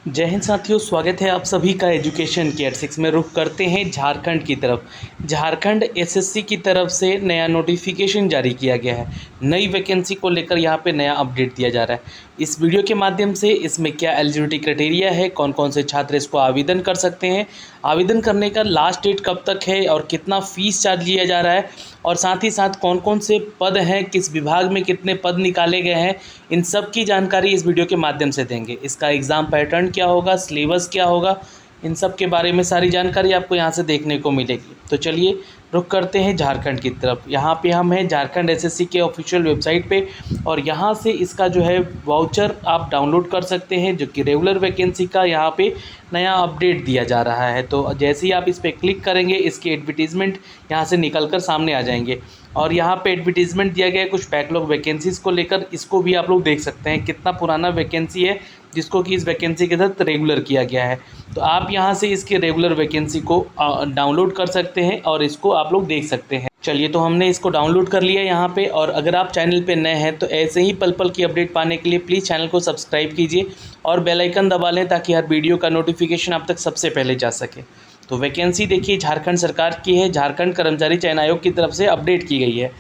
जय हिंद साथियों, स्वागत है आप सभी का एजुकेशन केयर 6 में। रुख करते हैं झारखंड की तरफ। झारखंड एसएससी की तरफ से नया नोटिफिकेशन जारी किया गया है। नई वैकेंसी को लेकर यहाँ पे नया अपडेट दिया जा रहा है। इस वीडियो के माध्यम से इसमें क्या एलिजिबिलिटी क्राइटेरिया है, कौन कौन से छात्र इसको आवेदन कर सकते हैं, आवेदन करने का लास्ट डेट कब तक है और कितना फ़ीस चार्ज लिया जा रहा है, और साथ ही साथ कौन कौन से पद हैं, किस विभाग में कितने पद निकाले गए हैं, इन सब की जानकारी इस वीडियो के माध्यम से देंगे। इसका एग्ज़ाम पैटर्न क्या होगा, सिलेबस क्या होगा, इन सब के बारे में सारी जानकारी आपको यहाँ से देखने को मिलेगी। तो चलिए रुक करते हैं झारखंड की तरफ। यहाँ पे हम हैं झारखंड एसएससी के ऑफिशियल वेबसाइट पे, और यहाँ से इसका जो है वाउचर आप डाउनलोड कर सकते हैं, जो कि रेगुलर वैकेंसी का यहाँ पे नया अपडेट दिया जा रहा है। तो जैसे ही आप इस पर क्लिक करेंगे, इसके एडवर्टीज़मेंट यहाँ से निकल कर सामने आ जाएंगे, और यहाँ पे एडवर्टीज़मेंट दिया गया है कुछ बैकलॉग वैकेंसीज़ को लेकर। इसको भी आप लोग देख सकते हैं कितना पुराना वैकेंसी है, जिसको कि इस वैकेंसी के तहत रेगुलर किया गया है। तो आप यहाँ से इसके रेगुलर वैकेंसी को डाउनलोड कर सकते हैं और इसको आप लोग देख सकते हैं। चलिए, तो हमने इसको डाउनलोड कर लिया यहाँ पे। और अगर आप चैनल पे नए हैं तो ऐसे ही पल पल की अपडेट पाने के लिए प्लीज़ चैनल को सब्सक्राइब कीजिए और बेल आइकन दबा लें, ताकि हर वीडियो का नोटिफिकेशन आप तक सबसे पहले जा सके। तो वैकेंसी देखिए झारखंड सरकार की है, झारखंड कर्मचारी चयन आयोग की तरफ से अपडेट की गई है।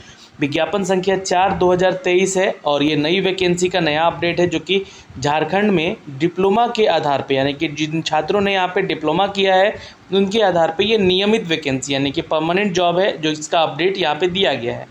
विज्ञापन संख्या 4/2023 है, और ये नई वैकेंसी का नया अपडेट है, जो कि झारखंड में डिप्लोमा के आधार पे, यानी कि जिन छात्रों ने यहाँ पे डिप्लोमा किया है उनके आधार पे ये नियमित वैकेंसी यानी कि परमानेंट जॉब है, जो इसका अपडेट यहाँ पे दिया गया है।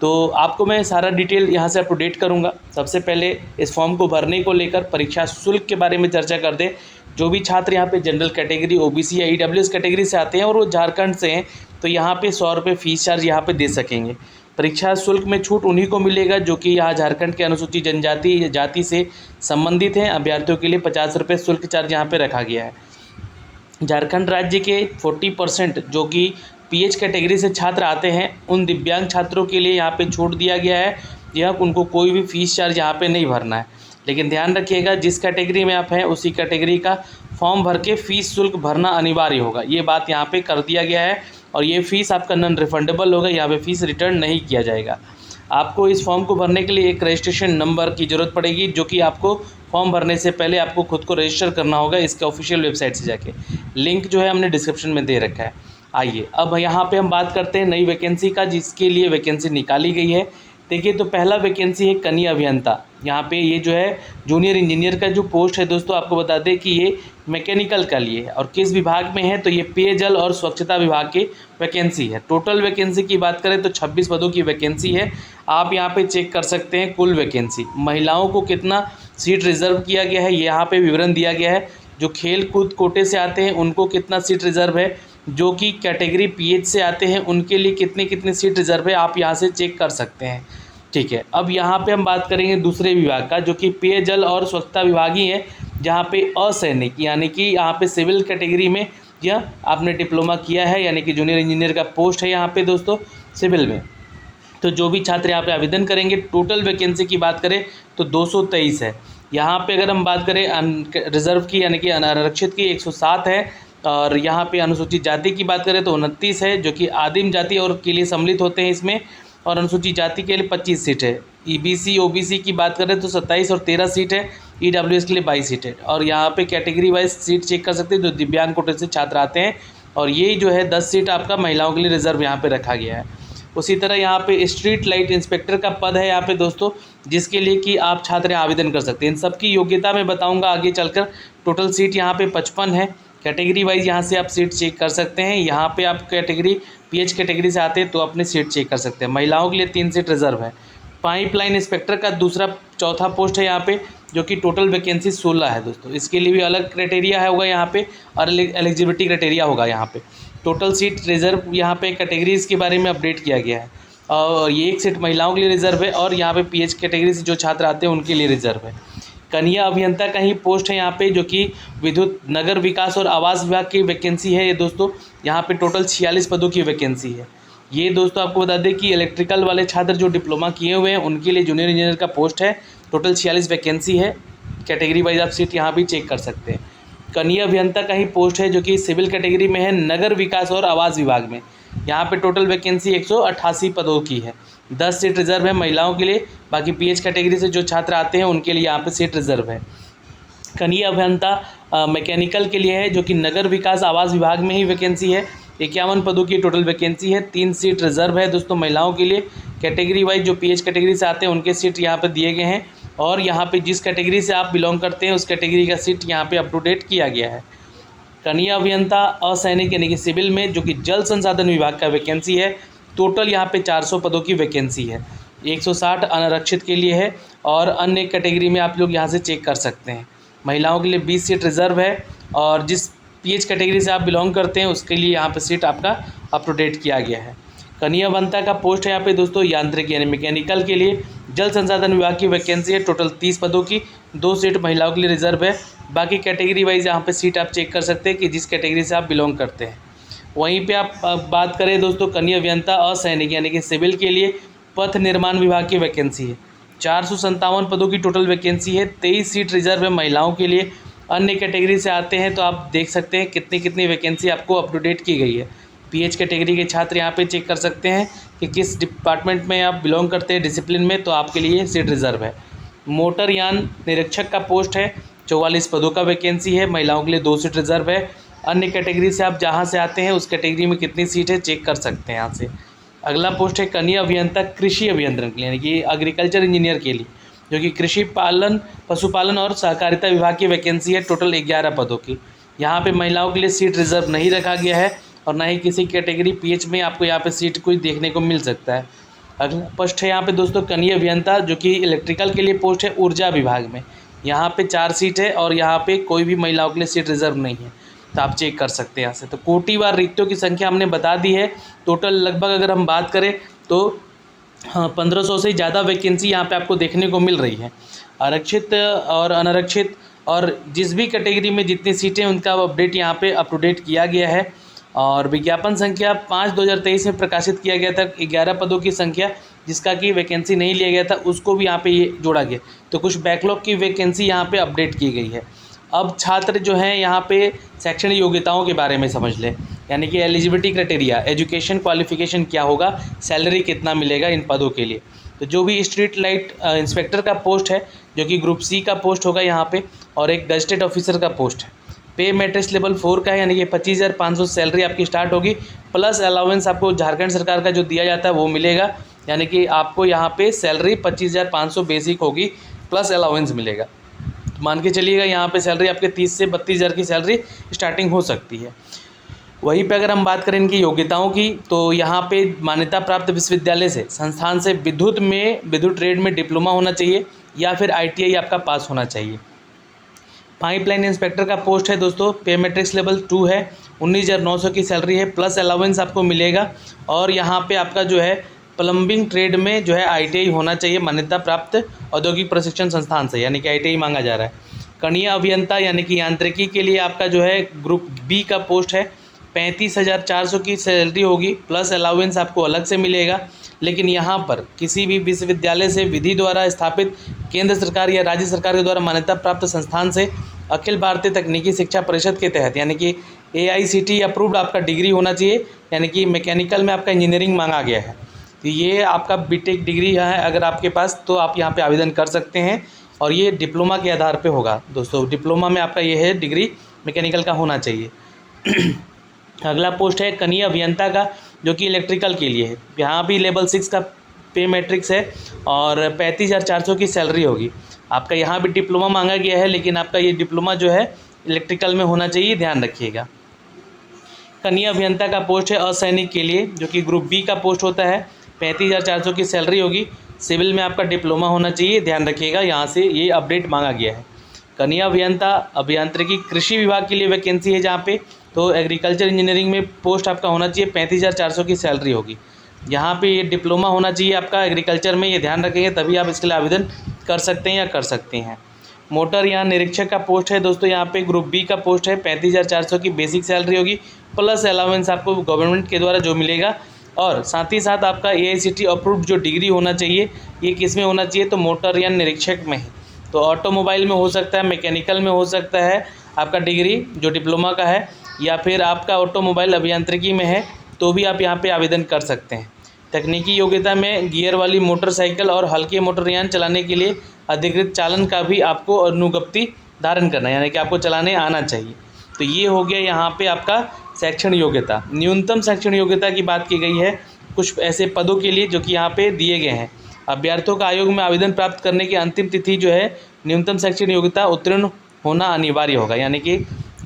तो आपको मैं सारा डिटेल यहाँ से अपडेट करूँगा। सबसे पहले इस फॉर्म को भरने को लेकर परीक्षा शुल्क के बारे में चर्चा कर दें। जो भी छात्र यहाँ पे जनरल कैटेगरी, ओबीसी या ईडब्ल्यूएस कैटेगरी से आते हैं और वो झारखंड से हैं, तो यहाँ पे 100 रुपये फ़ीस चार्ज यहाँ पे दे सकेंगे। परीक्षा शुल्क में छूट उन्हीं को मिलेगा जो कि यहाँ झारखंड के अनुसूचित जनजाति या जाति से संबंधित हैं। अभ्यर्थियों के लिए 50 रुपये शुल्क चार्ज यहाँ पे रखा गया है। झारखंड राज्य के 40% जो कि पीएच कैटेगरी से छात्र आते हैं, उन दिव्यांग छात्रों के लिए यहाँ पे छूट दिया गया है। यह उनको कोई भी फ़ीस चार्ज यहाँ पे नहीं भरना है। लेकिन ध्यान रखिएगा, जिस कैटेगरी में आप हैं उसी कैटेगरी का फॉर्म भर के फ़ीस शुल्क भरना अनिवार्य होगा। ये बात यहाँ पे कर दिया गया है, और ये फ़ीस आपका नॉन रिफंडेबल होगा। यहाँ पे फ़ीस रिटर्न नहीं किया जाएगा। आपको इस फॉर्म को भरने के लिए एक रजिस्ट्रेशन नंबर की ज़रूरत पड़ेगी, जो कि आपको फॉर्म भरने से पहले आपको खुद को रजिस्टर करना होगा इसके ऑफिशियल वेबसाइट से जाके। लिंक जो है हमने डिस्क्रिप्शन में दे रखा है। आइए अब यहाँ पे हम बात करते हैं नई वैकेंसी का, जिसके लिए वैकेंसी निकाली गई है। देखिए, तो पहला वैकेंसी है कनीय अभियंता। यहाँ पे ये जो है जूनियर इंजीनियर का जो पोस्ट है दोस्तों, आपको बता दें कि ये मैकेनिकल का लिए है। और किस विभाग में है, तो ये पेयजल और स्वच्छता विभाग की वैकेंसी है। टोटल वैकेंसी की बात करें तो 26 पदों की वैकेंसी है। आप यहाँ पे चेक कर सकते हैं कुल वैकेंसी। महिलाओं को कितना सीट रिजर्व किया गया है, यहाँ पे विवरण दिया गया है। जो खेल कूद कोटे से आते हैं उनको कितना सीट रिजर्व है, जो कि कैटेगरी पीएच से आते हैं उनके लिए कितनी कितनी सीट रिजर्व है, आप यहाँ से चेक कर सकते हैं। ठीक है, अब यहाँ पे हम बात करेंगे दूसरे विभाग का, जो कि पेयजल और स्वच्छता विभाग ही है, जहाँ पे असैनिक यानी कि यहाँ पे सिविल कैटेगरी में यह आपने डिप्लोमा किया है, यानी कि जूनियर इंजीनियर का पोस्ट है यहाँ पे दोस्तों सिविल में। तो जो भी छात्र यहाँ पे आवेदन करेंगे, टोटल वैकेंसी की बात करें तो 223 है। यहाँ पे अगर हम बात करें रिजर्व की यानी कि अनारक्षित की 107 है, और यहाँ पे अनुसूचित जाति की बात करें तो 29 है, जो कि आदिम जाति और के लिए सम्मिलित होते हैं इसमें, और अनुसूचित जाति के लिए 25 सीट है। ईबीसी ओबीसी की बात करें तो 27 और 13 सीट है। ईडब्ल्यूएस के लिए 22 सीट है। और यहाँ पे कैटेगरी वाइज सीट चेक कर सकते हैं जो दिव्यांग कोटे से छात्र आते हैं, और ये जो है 10 सीट आपका महिलाओं के लिए रिजर्व यहाँ पे रखा गया है। उसी तरह यहाँ पे स्ट्रीट लाइट इंस्पेक्टर का पद है यहाँ पे दोस्तों, जिसके लिए कि आप छात्र आवेदन कर सकते हैं। इन सबकी योग्यता मैं बताऊँगा आगे चलकर। टोटल सीट यहाँ पे 55 है। कैटेगरी वाइज यहाँ से आप सीट चेक कर सकते हैं। यहाँ पे आप कैटेगरी पीएच कैटेगरी से आते हैं तो अपने सीट चेक कर सकते हैं। महिलाओं के लिए 3 सीट रिजर्व है। पाइपलाइन इंस्पेक्टर का चौथा पोस्ट है यहाँ पे, जो कि टोटल वैकेंसी 16 है दोस्तों। इसके लिए भी अलग क्राइटेरिया है होगा यहाँ पे, और एलिजिबिलिटी क्राइटेरिया होगा यहाँ पे। टोटल सीट रिजर्व यहाँ पे कैटेगरीज के बारे में अपडेट किया गया है, और ये 1 सीट महिलाओं के लिए रिजर्व है, और यहाँ पे पीएच कैटेगरी से जो छात्र आते हैं उनके लिए रिजर्व है। कनीय अभियंता का ही पोस्ट है यहाँ पे, जो कि विद्युत नगर विकास और आवास विभाग की वैकेंसी है ये दोस्तों। यहाँ पे टोटल 46 पदों की वैकेंसी है। ये दोस्तों आपको बता दें कि इलेक्ट्रिकल वाले छात्र जो डिप्लोमा किए हुए हैं उनके लिए जूनियर इंजीनियर का पोस्ट है। टोटल 46 वैकेंसी है। कैटेगरी वाइज आप सीट यहाँ भी चेक कर सकते हैं। कनीय अभियंता का ही पोस्ट है, जो कि सिविल कैटेगरी में है, नगर विकास और आवास विभाग में। यहाँ पे टोटल वैकेंसी 188 पदों की है। 10 सीट रिजर्व है महिलाओं के लिए, बाकी पीएच कैटेगरी से जो छात्र आते हैं उनके लिए यहाँ पे सीट रिजर्व है। कनीय अभियंता मैकेनिकल के लिए है जो कि नगर विकास आवास विभाग में ही वैकेंसी है। 51 पदों की टोटल वैकेंसी है। 3 सीट रिजर्व है दोस्तों महिलाओं के लिए। कैटेगरी वाइज जो पीएच कैटेगरी से आते हैं उनके सीट यहाँ पे दिए गए हैं, और यहाँ पे जिस कैटेगरी से आप बिलोंग करते हैं उस कैटेगरी का सीट यहाँ पे अप टू डेट किया गया है। कनीय अभियंता असैनिक यानी कि सिविल में जो कि जल संसाधन विभाग का वैकेंसी है, टोटल यहाँ पे 400 पदों की वैकेंसी है। 160 अनारक्षित के लिए है, और अन्य कैटेगरी में आप लोग यहाँ से चेक कर सकते हैं। महिलाओं के लिए 20 सीट रिजर्व है, और जिस पीएच कैटेगरी से आप बिलोंग करते हैं उसके लिए यहाँ पे सीट आपका अप टू डेट किया गया है। कनीय अभियंता का पोस्ट है यहाँ पे दोस्तों यांत्रिक यानी मैकेनिकल के लिए। जल संसाधन विभाग की वैकेंसी है, टोटल 30 पदों की। 2 सीट महिलाओं के लिए रिजर्व है। बाकी कैटेगरी वाइज यहाँ पे सीट आप चेक कर सकते हैं कि जिस कैटेगरी से आप बिलोंग करते हैं। वहीं पे आप बात करें दोस्तों कनीय अभियंता असैनिक यानी कि सिविल के लिए पथ निर्माण विभाग की वैकेंसी है। 457 पदों की टोटल वैकेंसी है। 23 सीट रिजर्व है महिलाओं के लिए। अन्य कैटेगरी से आते हैं तो आप देख सकते हैं कितनी कितनी वैकेंसी आपको अप टू डेट की गई है। पीएच कैटेगरी के छात्र यहाँ पे चेक कर सकते हैं कि किस डिपार्टमेंट में आप बिलोंग करते हैं डिसिप्लिन में, तो आपके लिए सीट रिजर्व है। मोटर यान निरीक्षक का पोस्ट है, 44 पदों का वैकेंसी है। महिलाओं के लिए 2 सीट रिजर्व है। अन्य कैटेगरी से आप जहाँ से आते हैं उस कैटेगरी में कितनी सीट है चेक कर सकते हैं यहाँ से। अगला पोस्ट है कनीय अभियंता कृषि अभियंत्रण के लिए यानी कि एग्रीकल्चर इंजीनियर के लिए, जो कि कृषि पालन पशुपालन और सहकारिता विभाग की वैकेंसी है, टोटल 11 पदों की। यहाँ पे महिलाओं के लिए सीट रिजर्व नहीं रखा गया है, और ना ही किसी कैटेगरी पीएच में आपको यहाँ पे सीट कोई देखने को मिल सकता है। अगला पोस्ट है यहाँ पे दोस्तों कनीय अभियंता, जो कि इलेक्ट्रिकल के लिए पोस्ट है ऊर्जा विभाग में। यहाँ पे 4 सीट है, और यहाँ पे कोई भी महिलाओं के लिए सीट रिजर्व नहीं है, तो आप चेक कर सकते हैं यहाँ से। तो कोटिवार रिक्तियों की संख्या हमने बता दी है। टोटल लगभग अगर हम बात करें तो 1500 से ज़्यादा वैकेंसी यहाँ पे आपको देखने को मिल रही है। आरक्षित और अनारक्षित और जिस भी कैटेगरी में जितनी सीटें उनका अपडेट यहाँ पे अप टू डेट किया गया है। और विज्ञापन संख्या 5/2023 में प्रकाशित किया गया था। 11 पदों की संख्या जिसका कि वैकेंसी नहीं लिया गया था उसको भी यहाँ पे ये जोड़ा गया, तो कुछ बैकलॉग की वैकेंसी यहाँ पे अपडेट की गई है। अब छात्र जो हैं यहाँ पे शैक्षणिक योग्यताओं के बारे में समझ लें, यानी कि एलिजिबिलिटी क्राइटेरिया, एजुकेशन क्वालिफिकेशन क्या होगा, सैलरी कितना मिलेगा इन पदों के लिए। तो जो भी स्ट्रीट लाइट इंस्पेक्टर का पोस्ट है जो कि ग्रुप सी का पोस्ट होगा यहाँ पे, और एक गजटेड ऑफिसर का पोस्ट है। पे मैट्रिक्स लेवल 4 का है, यानी कि 25,500 सैलरी आपकी स्टार्ट होगी, प्लस अलाउंस आपको झारखंड सरकार का जो दिया जाता है वो मिलेगा, यानी कि आपको यहाँ पे सैलरी 25,500 बेसिक होगी, प्लस अलाउंस मिलेगा। मान के चलिएगा यहाँ पे सैलरी आपके 30 से 32,000 की सैलरी स्टार्टिंग हो सकती है। वहीं पे अगर हम बात करें इनकी योग्यताओं की, तो यहाँ पे मान्यता प्राप्त विश्वविद्यालय से संस्थान से विद्युत ट्रेड में डिप्लोमा होना चाहिए, या फिर ITI आपका पास होना चाहिए। पाइपलाइन इंस्पेक्टर का पोस्ट है दोस्तों, पे मैट्रिक्स लेवल 2 है, 19,900 की सैलरी है, प्लस अलाउंस आपको मिलेगा। और यहाँ पे आपका जो है प्लम्बिंग ट्रेड में जो है ITI होना चाहिए मान्यता प्राप्त औद्योगिक प्रशिक्षण संस्थान से, यानी कि ITI मांगा जा रहा है। कनीय अभियंता यानी कि यांत्रिकी के लिए आपका जो है ग्रुप बी का पोस्ट है, 35,400 की सैलरी होगी, प्लस अलाउंस आपको अलग से मिलेगा। लेकिन यहाँ पर किसी भी विश्वविद्यालय से विधि द्वारा स्थापित केंद्र सरकार या राज्य सरकार के द्वारा मान्यता प्राप्त संस्थान से अखिल भारतीय तकनीकी शिक्षा परिषद के तहत, यानी कि AICTE अप्रूव्ड आपका डिग्री होना चाहिए, यानी कि मैकेनिकल में आपका इंजीनियरिंग मांगा गया है, तो ये आपका बीटेक डिग्री है अगर आपके पास, तो आप यहाँ पे आवेदन कर सकते हैं। और ये डिप्लोमा के आधार पे होगा दोस्तों, डिप्लोमा में आपका ये है डिग्री मैकेनिकल का होना चाहिए। अगला पोस्ट है कनीय अभियंता का, जो कि इलेक्ट्रिकल के लिए है। यहाँ भी लेवल 6 का पे मैट्रिक्स है, और 35,400 की सैलरी होगी। आपका यहाँ भी डिप्लोमा मांगा गया है, लेकिन आपका ये डिप्लोमा जो है इलेक्ट्रिकल में होना चाहिए, ध्यान रखिएगा। कनीय अभियंता का पोस्ट है असैनिक के लिए, जो कि ग्रुप बी का पोस्ट होता है, 35,400 की सैलरी होगी, सिविल में आपका डिप्लोमा होना चाहिए, ध्यान रखिएगा, यहाँ से ये अपडेट मांगा गया है। कनीय अभियंता अभियांत्रिकी कृषि विभाग के लिए वैकेंसी है जहाँ पे, तो एग्रीकल्चर इंजीनियरिंग में पोस्ट आपका होना चाहिए, 35,400 की सैलरी होगी। यहाँ पे ये डिप्लोमा होना चाहिए आपका एग्रीकल्चर में, ये ध्यान रखेंगे, तभी आप इसके लिए आवेदन कर सकते हैं या कर सकते हैं। मोटर यान निरीक्षक का पोस्ट है दोस्तों, यहाँ पे ग्रुप बी का पोस्ट है, 35,400 की बेसिक सैलरी होगी, प्लस अलाउंस आपको गवर्नमेंट के द्वारा जो मिलेगा। और साथ ही साथ आपका AICTE अप्रूव्ड जो डिग्री होना चाहिए, ये किस में होना चाहिए, तो मोटर यान निरीक्षक में ही। तो ऑटोमोबाइल में हो सकता है, मैकेनिकल में हो सकता है आपका डिग्री जो डिप्लोमा का है, या फिर आपका ऑटोमोबाइल अभियांत्रिकी में है, तो भी आप यहाँ पे आवेदन कर सकते हैं। तकनीकी योग्यता में गियर वाली मोटरसाइकिल और हल्के मोटरयान चलाने के लिए अधिकृत चालन का भी आपको अनुज्ञप्ति धारण करना, यानी कि आपको चलाने आना चाहिए। तो ये हो गया यहाँ पे आपका शैक्षणिक योग्यता। न्यूनतम शैक्षणिक योग्यता की बात की गई है कुछ ऐसे पदों के लिए जो कि यहाँ पे दिए गए हैं। अभ्यर्थियों का आयोग में आवेदन प्राप्त करने की अंतिम तिथि जो है न्यूनतम शैक्षणिक योग्यता उत्तीर्ण होना अनिवार्य होगा, यानी कि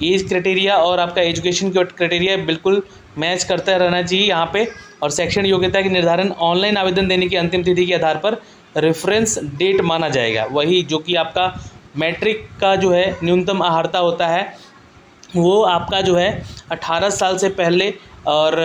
एज क्राइटेरिया और आपका एजुकेशन क्राइटेरिया बिल्कुल मैच करता रहना चाहिए यहाँ पे। और शैक्षणिक योग्यता के निर्धारण ऑनलाइन आवेदन देने की अंतिम तिथि के आधार पर रेफरेंस डेट माना जाएगा। वही जो कि आपका मैट्रिक का जो है न्यूनतम अर्हता होता है वो आपका जो है 18 साल से पहले और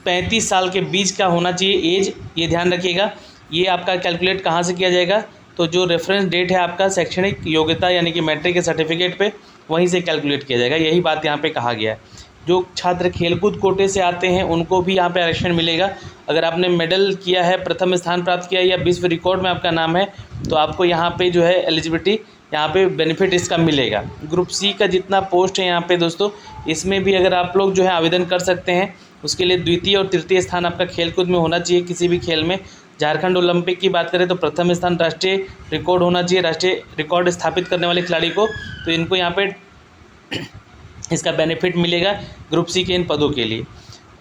35 साल के बीच का होना चाहिए एज, ये ध्यान रखिएगा। ये आपका कैलकुलेट कहाँ से किया जाएगा, तो जो रेफरेंस डेट है आपका शैक्षणिक योग्यता यानी कि मैट्रिक के सर्टिफिकेट पे वहीं से कैलकुलेट किया जाएगा, यही बात यहाँ पे कहा गया है। जो छात्र खेलकूद कोटे से आते हैं उनको भी यहाँ पे आरक्षण मिलेगा। अगर आपने मेडल किया है, प्रथम स्थान प्राप्त किया है या विश्व रिकॉर्ड में आपका नाम है तो आपको यहाँ पे जो है एलिजिबिलिटी यहाँ पे बेनिफिट इसका मिलेगा। ग्रुप सी का जितना पोस्ट है यहाँ पे दोस्तों, इसमें भी अगर आप लोग जो है आवेदन कर सकते हैं। उसके लिए द्वितीय और तृतीय स्थान आपका खेलकूद में होना चाहिए किसी भी खेल में। झारखंड ओलंपिक की बात करें तो प्रथम स्थान राष्ट्रीय रिकॉर्ड होना चाहिए, राष्ट्रीय रिकॉर्ड स्थापित करने वाले खिलाड़ी को, तो इनको यहाँ पे इसका बेनिफिट मिलेगा ग्रुप सी के इन पदों के लिए।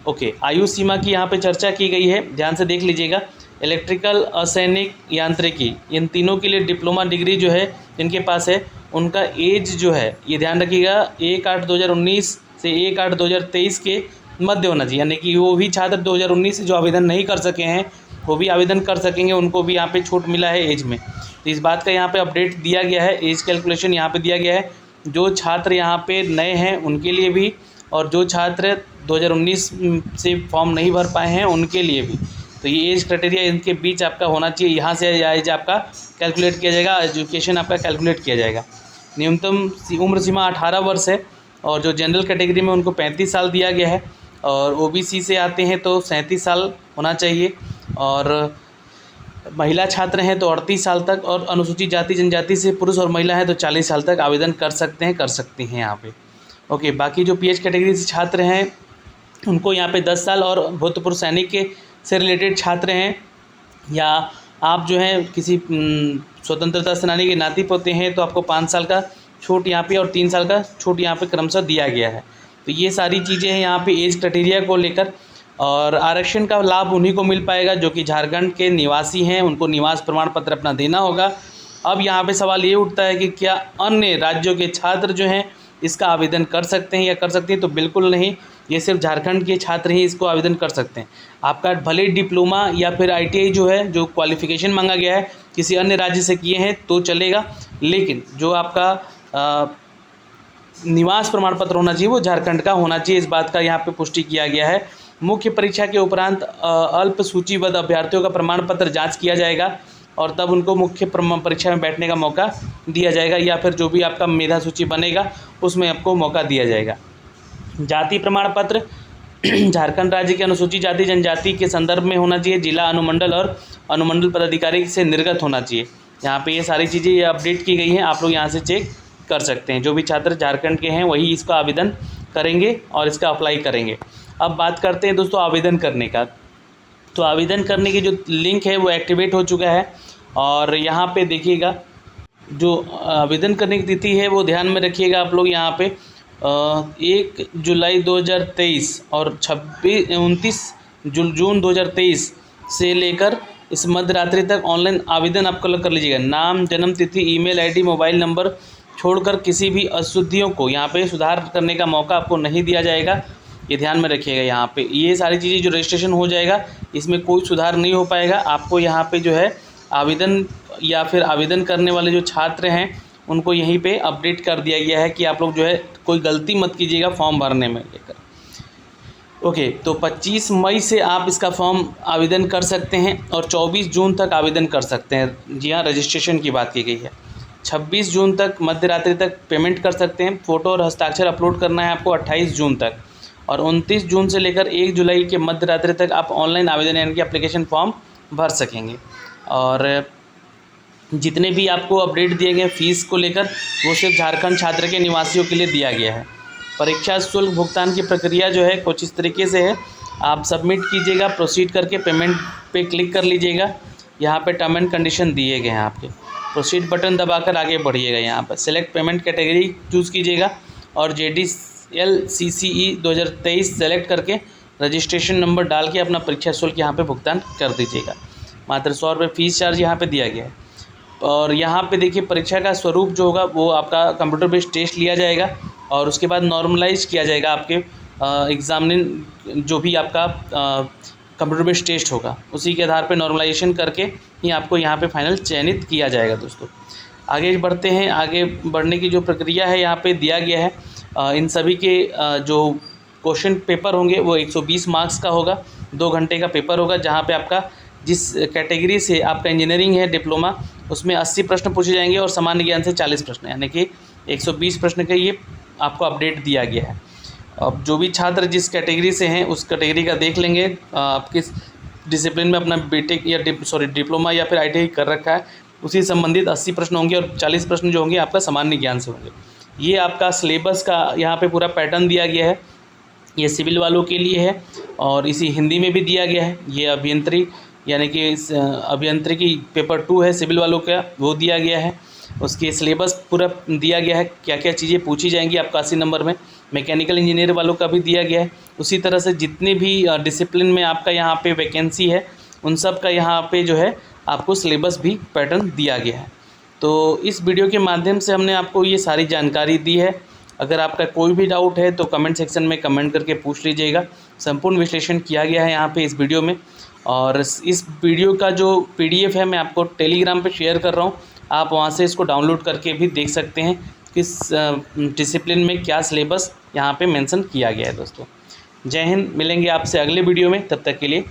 ओके, आयु सीमा की यहाँ पे चर्चा की गई है, ध्यान से देख लीजिएगा। इलेक्ट्रिकल, असैनिक, यांत्रिकी, इन तीनों के लिए डिप्लोमा डिग्री जो है जिनके पास है उनका एज जो है ये ध्यान रखिएगा 1/8/2019 से 1/8/2023 के मध्य होना चाहिए, यानी कि वो भी छात्र 2019 से जो आवेदन नहीं कर सके हैं वो भी आवेदन कर सकेंगे, उनको भी यहाँ पे छूट मिला है एज में। तो इस बात का यहाँ पे अपडेट दिया गया है, एज कैलकुलेशन यहाँ पे दिया गया है। जो छात्र यहाँ पे नए हैं उनके लिए भी और जो छात्र 2019 से फॉर्म नहीं भर पाए हैं उनके लिए भी। तो ये एज क्राइटेरिया इनके बीच आपका होना चाहिए, यहाँ से एज आपका कैलकुलेट किया जाएगा, एजुकेशन आपका कैलकुलेट किया जाएगा। न्यूनतम उम्र सीमा 18 वर्ष है और जो जनरल कैटेगरी में उनको 35 साल दिया गया है और ओबीसी से आते हैं तो 37 साल होना चाहिए और महिला छात्र हैं तो 38 साल तक और अनुसूचित जाति जनजाति से पुरुष और महिला है तो 40 साल तक आवेदन कर सकते हैं, कर सकती हैं यहाँ पे। ओके, बाकी जो पीएच कैटेगरी से छात्र हैं उनको यहाँ पे 10 साल और भूतपूर्व सैनिक के से रिलेटेड छात्र हैं या आप जो हैं किसी स्वतंत्रता सेनानी के नाती पोते हैं तो आपको 5 साल का छूट यहाँ पे और 3 साल का छूट यहाँ पे क्रमशः दिया गया है। तो ये सारी चीज़ें हैं यहाँ पे एज क्राइटेरिया को लेकर। और आरक्षण का लाभ उन्हीं को मिल पाएगा जो कि झारखंड के निवासी हैं, उनको निवास प्रमाण पत्र अपना देना होगा। अब यहाँ पे सवाल ये उठता है कि क्या अन्य राज्यों के छात्र जो हैं इसका आवेदन कर सकते हैं या कर सकते हैं, तो बिल्कुल नहीं, ये सिर्फ झारखंड के छात्र ही इसको आवेदन कर सकते हैं। आपका भले डिप्लोमा या फिर ITI जो है जो क्वालिफ़िकेशन मांगा गया है किसी अन्य राज्य से किए हैं तो चलेगा, लेकिन जो आपका निवास प्रमाण पत्र होना चाहिए वो झारखंड का होना चाहिए। इस बात का यहाँ पे पुष्टि किया गया है। मुख्य परीक्षा के उपरांत अल्प सूचीबद्ध अभ्यर्थियों का प्रमाण पत्र जांच किया जाएगा और तब उनको मुख्य परीक्षा में बैठने का मौका दिया जाएगा या फिर जो भी आपका मेधा सूची बनेगा उसमें आपको मौका दिया जाएगा। जाति प्रमाण पत्र झारखंड राज्य के अनुसूचित जाति जनजाति के संदर्भ में होना चाहिए, जिला अनुमंडल और अनुमंडल पदाधिकारी से निर्गत होना चाहिए। यहाँ पे ये सारी चीज़ें ये अपडेट की गई हैं, आप लोग यहाँ से चेक कर सकते हैं। जो भी छात्र झारखंड के हैं वही इसका आवेदन करेंगे और इसका अप्लाई करेंगे। अब बात करते हैं दोस्तों आवेदन करने का। तो आवेदन करने की जो लिंक है वो एक्टिवेट हो चुका है और यहाँ पे देखिएगा जो आवेदन करने की तिथि है वो ध्यान में रखिएगा आप लोग। यहाँ पे 1 जुलाई 2023 और 29 जून 2023 से लेकर इस मध्य रात्रि तक ऑनलाइन आवेदन आप कर लीजिएगा। नाम, जन्म तिथि, ईमेल आईडी, मोबाइल नंबर छोड़कर किसी भी अशुद्धियों को यहाँ पे सुधार करने का मौका आपको नहीं दिया जाएगा, ये ध्यान में रखिएगा। यहाँ पे ये सारी चीज़ें जो रजिस्ट्रेशन हो जाएगा इसमें कोई सुधार नहीं हो पाएगा। आपको यहाँ पे जो है आवेदन या फिर आवेदन करने वाले जो छात्र हैं उनको यहीं पे अपडेट कर दिया गया है कि आप लोग जो है कोई गलती मत कीजिएगा फॉर्म भरने में लेकर। ओके, तो 25 मई से आप इसका फॉर्म आवेदन कर सकते हैं और 24 जून तक आवेदन कर सकते हैं। जी हाँ, रजिस्ट्रेशन की बात की गई है। 26 जून तक मध्य रात्रि तक पेमेंट कर सकते हैं। फ़ोटो और हस्ताक्षर अपलोड करना है आपको 28 जून तक और 29 जून से लेकर 1 जुलाई के मध्य रात्रि तक आप ऑनलाइन आवेदन यानी कि एप्लीकेशन फॉर्म भर सकेंगे। और जितने भी आपको अपडेट दिए गए फ़ीस को लेकर वो सिर्फ झारखंड छात्र के निवासियों के लिए दिया गया है। परीक्षा शुल्क भुगतान की प्रक्रिया जो है कुछ इस तरीके से है, आप सबमिट कीजिएगा, प्रोसीड करके पेमेंट पे क्लिक कर लीजिएगा। यहाँ पे टर्म एंड कंडीशन दिए गए हैं आपके। प्रोसीड बटन दबाकर आगे बढ़िएगा। यहाँ पर सेलेक्ट पेमेंट कैटेगरी चूज़ कीजिएगा और JDL CCE 2023 सेलेक्ट करके रजिस्ट्रेशन नंबर डाल के अपना परीक्षा शुल्क यहाँ पे भुगतान कर दीजिएगा। मात्र 100 रुपये फीस चार्ज यहाँ पे दिया गया है। और यहाँ पे देखिए परीक्षा का स्वरूप जो होगा वो आपका कंप्यूटर बेस्ड टेस्ट लिया जाएगा और उसके बाद नॉर्मलाइज किया जाएगा आपके एग्जामिन जो भी आपका कंप्यूटर बेस्ड टेस्ट होगा उसी के आधार पे नॉर्मलाइजेशन करके ही आपको यहाँ पे फाइनल चयनित किया जाएगा। दोस्तों आगे बढ़ते हैं। आगे बढ़ने की जो प्रक्रिया है यहाँ पे दिया गया है। इन सभी के जो क्वेश्चन पेपर होंगे वो 120 मार्क्स का होगा, 2 घंटे का पेपर होगा, जहाँ पे आपका जिस कैटेगरी से आपका इंजीनियरिंग है डिप्लोमा उसमें 80 प्रश्न पूछे जाएंगे और सामान्य ज्ञान से 40 प्रश्न, यानी कि 120 प्रश्न का ये आपको अपडेट दिया गया है। अब जो भी छात्र जिस कैटेगरी से हैं उस कैटेगरी का देख लेंगे, आप किस डिसिप्लिन में अपना बीटेक या डिप्लोमा या फिर ITI कर रखा है उसी संबंधित 80 प्रश्न होंगे और 40 प्रश्न जो होंगे आपका सामान्य ज्ञान से होंगे। ये आपका सिलेबस का यहाँ पे पूरा पैटर्न दिया गया है। ये सिविल वालों के लिए है और इसी हिंदी में भी दिया गया है। ये अभियंत्री यानी कि अभियंत्रिकी पेपर 2 है सिविल वालों का, वो दिया गया है। उसके सिलेबस पूरा दिया गया है, क्या क्या चीज़ें पूछी जाएंगी आपका 80 नंबर में। मैकेनिकल इंजीनियर वालों का भी दिया गया है। उसी तरह से जितने भी डिसिप्लिन में आपका यहाँ पे वैकेंसी है उन सब का यहाँ पे जो है आपको सिलेबस भी पैटर्न दिया गया है। तो इस वीडियो के माध्यम से हमने आपको ये सारी जानकारी दी है। अगर आपका कोई भी डाउट है तो कमेंट सेक्शन में कमेंट करके पूछ लीजिएगा। संपूर्ण विश्लेषण किया गया है यहाँ पे इस वीडियो में और इस वीडियो का जो PDF है मैं आपको टेलीग्राम पे शेयर कर रहा हूँ। आप वहाँ से इसको डाउनलोड करके भी देख सकते हैं किस डिसिप्लिन में क्या सिलेबस यहाँ पे मेंशन किया गया है। दोस्तों जय हिंद, मिलेंगे आपसे अगले वीडियो में, तब तक के लिए